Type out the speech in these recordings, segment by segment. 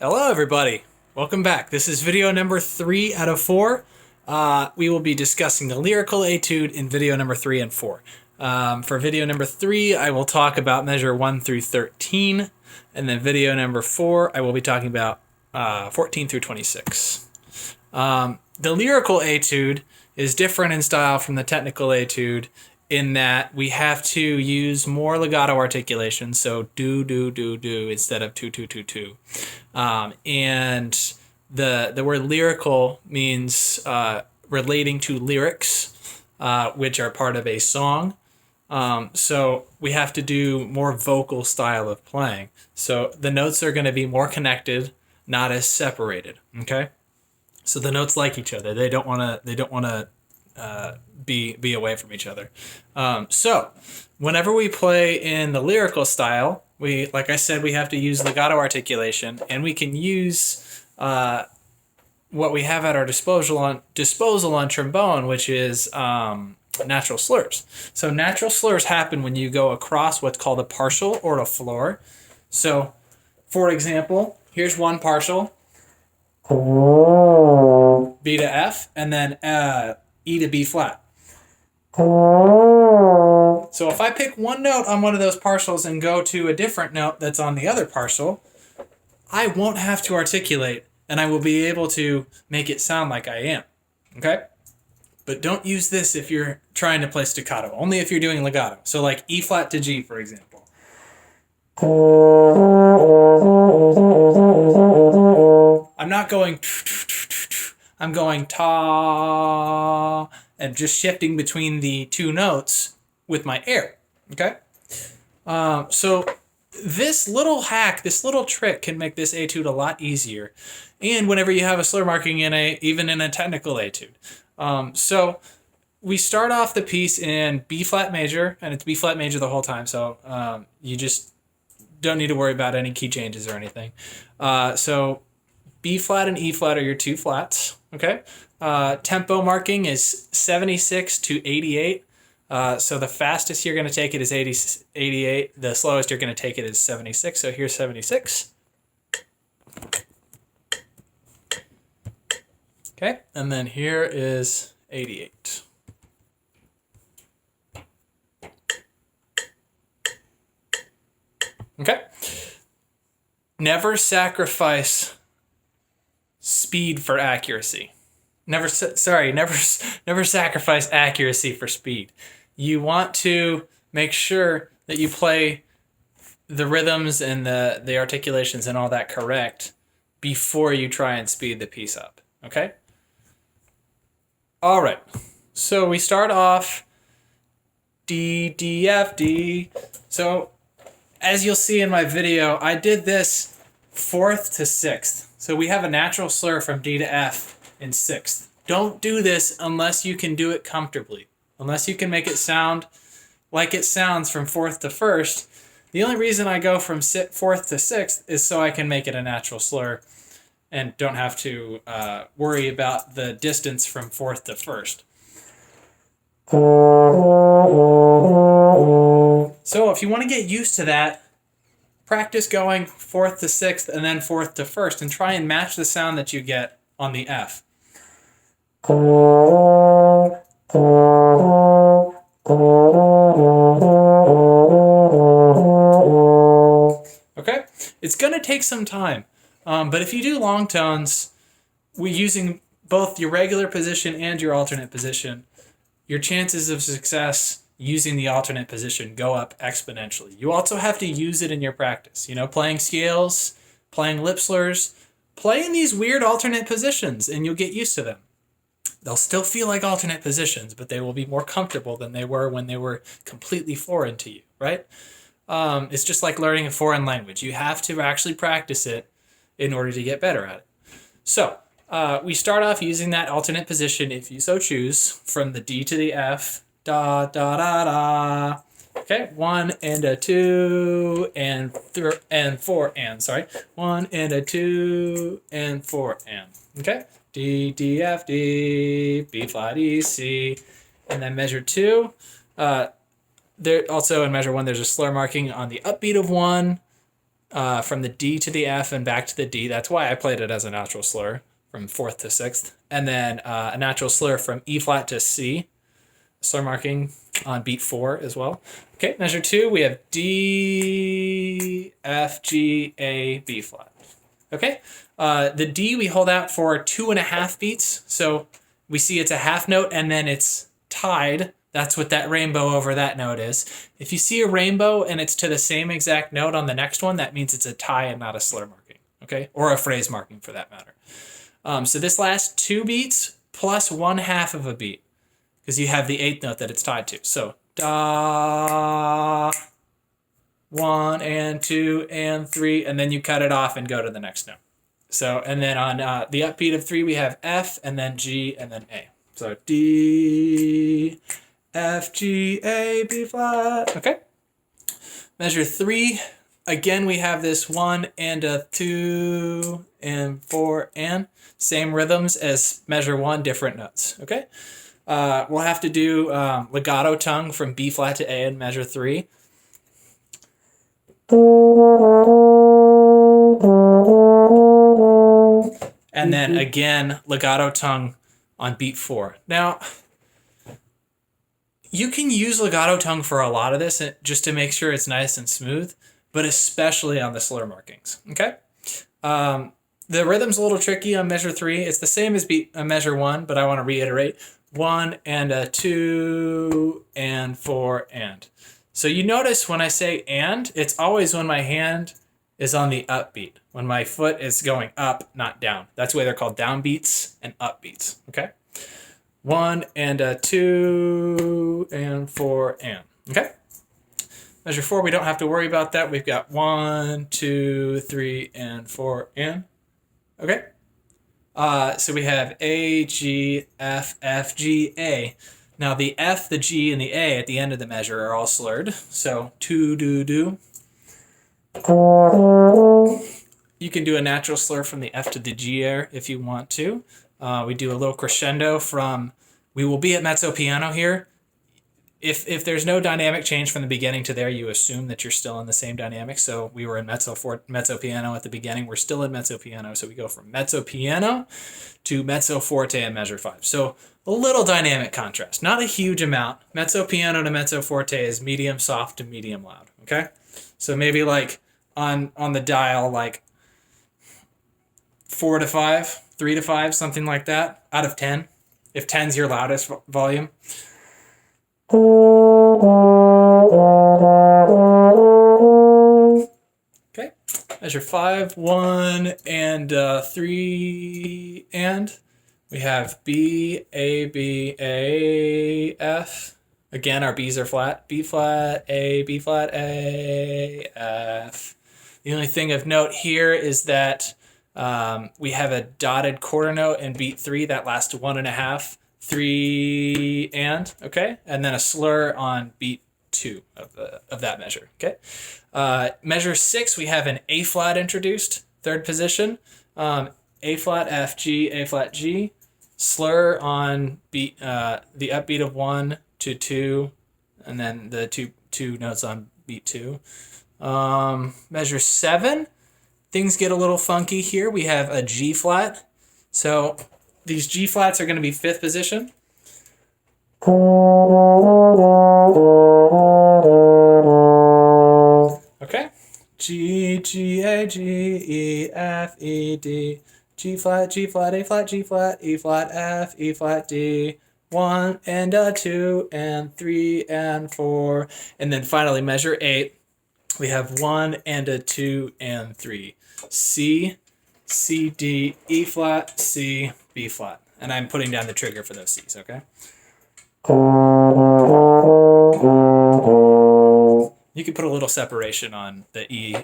Hello everybody, welcome back. This is video number 3 out of 4. We will be discussing the Lyrical Etude in video number 3 and 4. For video number 3, I will talk about measure 1 through 13, and then video number 4, I will be talking about 14 through 26. The Lyrical Etude is different in style from the Technical Etude in that we have to use more legato articulation, so do, do, do, do instead of tu, tu, tu, tu. And the word lyrical means relating to lyrics, which are part of a song. So we have to do more vocal style of playing. So the notes are going to be more connected, not as separated. Okay, so the notes like each other. They don't want to be away from each other. So whenever we play in the lyrical style, like I said, we have to use legato articulation, and we can use what we have at our disposal on trombone, which is natural slurs. So natural slurs happen when you go across what's called a partial or a floor. So, for example, here's one partial, B to F, and then E to B flat. So if I pick one note on one of those partials and go to a different note that's on the other partial, I won't have to articulate, and I will be able to make it sound like I am. Okay? But don't use this if you're trying to play staccato, only if you're doing legato. So like E flat to G, for example. I'm not going, I'm going ta, and just shifting between the two notes with my air, okay? So this little hack, this little trick can make this etude a lot easier. And whenever you have a slur marking even in a technical etude. So we start off the piece in B flat major, and it's B flat major the whole time. So you just don't need to worry about any key changes or anything. So B flat and E flat are your two flats, okay? Tempo marking is 76 to 88. So the fastest you're going to take it is 88. The slowest you're going to take it is 76. So here's 76. Okay, and then here is 88. Okay. Never sacrifice speed for accuracy. Never sacrifice accuracy for speed. You want to make sure that you play the rhythms and the articulations and all that correct before you try and speed the piece up. Okay? All right. So we start off D, D, F, D. So as you'll see in my video, I did this 4th to 6th. So we have a natural slur from D to F in 6th. Don't do this unless you can do it comfortably. Unless you can make it sound like it sounds from 4th to 1st. The only reason I go from 4th to 6th is so I can make it a natural slur and don't have to worry about the distance from 4th to 1st. So if you want to get used to that, practice going 4th to 6th and then 4th to 1st and try and match the sound that you get on the F. Okay? It's going to take some time. But if you do long tones, we're using both your regular position and your alternate position, your chances of success using the alternate position go up exponentially. You also have to use it in your practice. You know, playing scales, playing lip slurs, play in these weird alternate positions, and you'll get used to them. They'll still feel like alternate positions, but they will be more comfortable than they were when they were completely foreign to you, right? It's just like learning a foreign language. You have to actually practice it in order to get better at it. So we start off using that alternate position, if you so choose, from the D to the F. Da, da, da, da. Okay, 1 and a 2 and 4 and, sorry. 1 and a 2 and 4 and. Okay, D, D, F, D, B flat, E, C. And then measure 2. There also in measure 1, there's a slur marking on the upbeat of 1. from the D to the F and back to the D. That's why I played it as a natural slur from 4th to 6th. And then a natural slur from E flat to C, slur marking on beat 4 as well. Okay, measure 2, we have D, F, G, A, B flat. Okay, the D we hold out for 2.5 beats. So we see it's a half note and then it's tied. That's what that rainbow over that note is. If you see a rainbow and it's to the same exact note on the next one, that means it's a tie and not a slur marking, okay? Or a phrase marking for that matter. So this last 2 beats plus 1/2 of a beat, because you have the 8th note that it's tied to. So da, 1 and 2 and 3, and then you cut it off and go to the next note. So, and then on the upbeat of 3, we have F and then G and then A. So D, F, G, A, B flat. Okay. Measure 3. Again, we have this 1 and a 2 and 4 and same rhythms as measure 1, different notes. Okay. We'll have to do legato tongue from B flat to A in measure 3. And then again, legato tongue on beat 4. Now, you can use legato tongue for a lot of this just to make sure it's nice and smooth, but especially on the slur markings, okay? The rhythm's a little tricky on measure 3. It's the same as measure 1, but I want to reiterate. 1 and a 2 and 4 and. So you notice when I say and, it's always when my hand is on the upbeat, when my foot is going up, not down. That's why they're called downbeats and upbeats, okay? 1 and a 2 and 4 and, okay? Measure 4, we don't have to worry about that. We've got 1, 2, 3, and 4 and, okay? So we have A, G, F, F, G, A. Now the F, the G, and the A at the end of the measure are all slurred. So to, do. You can do a natural slur from the F to the G air if you want to. We do a little crescendo from, we will be at mezzo piano here. If there's no dynamic change from the beginning to there, you assume that you're still in the same dynamic. So we were in mezzo piano at the beginning. We're still in mezzo piano. So we go from mezzo piano to mezzo forte in measure 5. So a little dynamic contrast, not a huge amount. Mezzo piano to mezzo forte is medium soft to medium loud. Okay, so maybe like on the dial, like 4 to 5, 3 to 5, something like that, out of 10. If 10's your loudest volume. Okay, measure 5, 1, and 3, and we have B, A, B, A, F. Again, our B's are flat. B flat, A, B flat, A, F. The only thing of note here is that we have a dotted quarter note in beat 3, that last 1.5, 3 and, okay? And then a slur on beat 2 of that measure, okay? Measure 6, we have an A flat introduced, 3rd position. A flat, F, G, A flat, G. Slur on beat, the upbeat of 1 to 2, and then the two notes on beat 2. Measure 7, things get a little funky here. We have a G flat. So these G flats are going to be 5th position. Okay. G, G, A, G, E, F, E, D. G flat, G flat, A flat, G flat, E flat, F, E flat, D. 1 and a 2 and 3 and 4. And then finally measure 8. We have 1 and a 2 and 3. C, C, D, E flat, C, B flat. And I'm putting down the trigger for those C's, okay? You can put a little separation on the E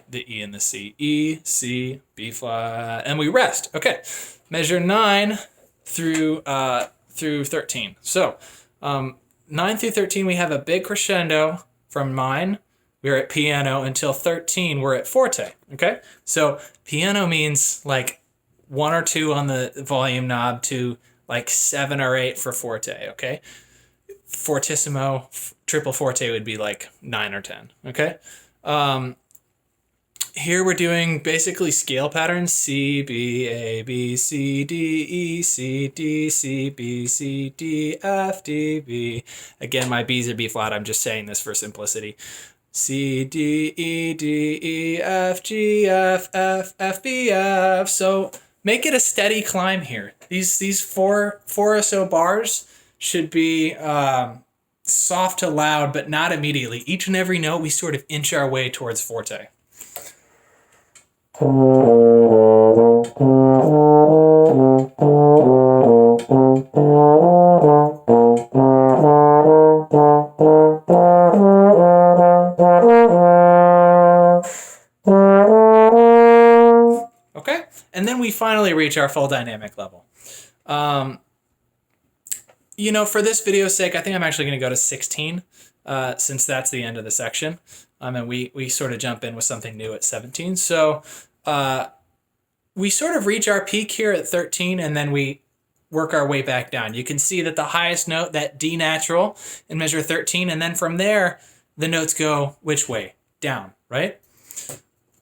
and the C. E, C, B flat, and we rest. Okay, measure 9 through 13. So 9 through 13, we have a big crescendo. From 9, we're at piano, until 13, we're at forte, okay? So piano means like 1 or 2 on the volume knob to like 7 or 8 for forte, okay? Fortissimo, triple forte would be like 9 or 10, okay? here we're doing basically scale patterns: C, B, A, B, C, D, E, C, D, C, B, C, D, F, D, B. Again, my B's are B flat. I'm just saying this for simplicity. C, D, E, D, E, F, G, F, F, F, B, F. So make it a steady climb here. These four or so bars should be soft to loud, but not immediately. Each and every note, we sort of inch our way towards forte. Okay, and then we finally reach our full dynamic level. You know, for this video's sake, I think I'm actually going to go to 16, since that's the end of the section. And we sort of jump in with something new at 17. So we sort of reach our peak here at 13, and then we work our way back down. You can see that the highest note, that D natural, in measure 13, and then from there, the notes go which way? Down, right?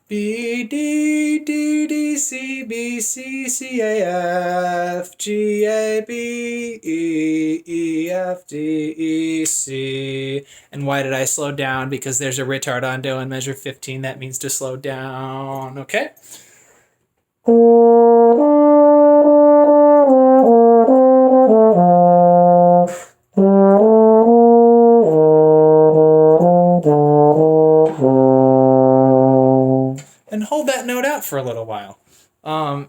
B, D, D, D, C, B, C, C, A, F, G, A, B, E, E, F, D, E, C. And why did I slow down? Because there's a ritardando in measure 15. That means to slow down, okay? And hold that note out for a little while.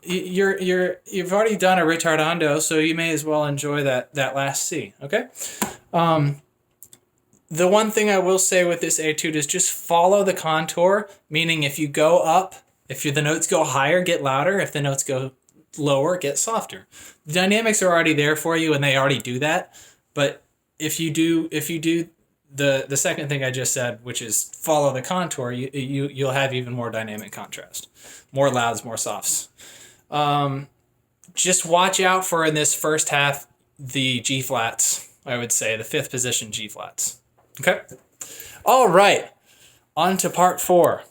You've already done a ritardando, so you may as well enjoy that last C. Okay. The one thing I will say with this etude is just follow the contour. Meaning, if you go up, if the notes go higher, get louder. If the notes go lower, get softer. The dynamics are already there for you, and they already do that. But if you do the second thing I just said, which is follow the contour, you'll have even more dynamic contrast, more louds, more softs. Just watch out for, in this first half, the G flats. I would say the 5th position G flats. Okay. All right. On to part 4.